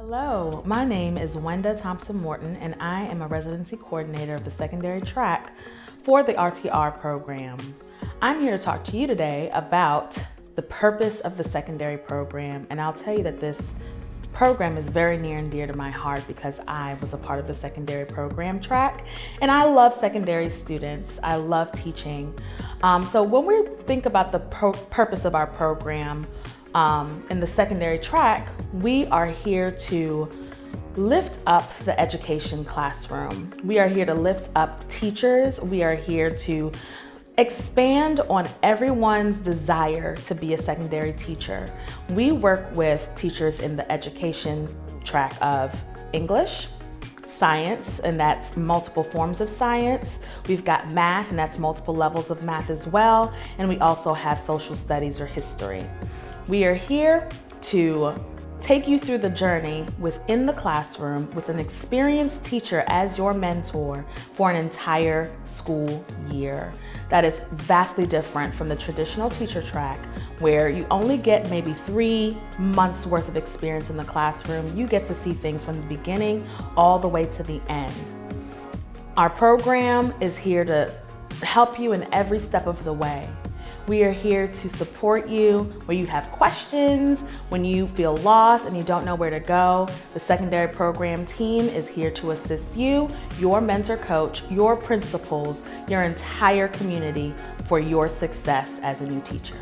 Hello, my name is Wenda Thompson-Morton and I am a residency coordinator of the secondary track for the RTR program. I'm here to talk to you today about the purpose of the secondary program, and I'll tell you that this program is very near and dear to my heart because I was a part of the secondary program track and I love secondary students. I love teaching. So when we think about the purpose of our program, in the secondary track, we are here to lift up the education classroom. We are here to lift up teachers. We are here to expand on everyone's desire to be a secondary teacher. We work with teachers in the education track of English, science, and that's multiple forms of science. We've got math, and that's multiple levels of math as well. And we also have social studies or history. We are here to take you through the journey within the classroom with an experienced teacher as your mentor for an entire school year. That is vastly different from the traditional teacher track where you only get maybe 3 months worth of experience in the classroom. You get to see things from the beginning all the way to the end. Our program is here to help you in every step of the way. We are here to support you when you have questions, when you feel lost and you don't know where to go. The secondary program team is here to assist you, your mentor coach, your principals, your entire community for your success as a new teacher.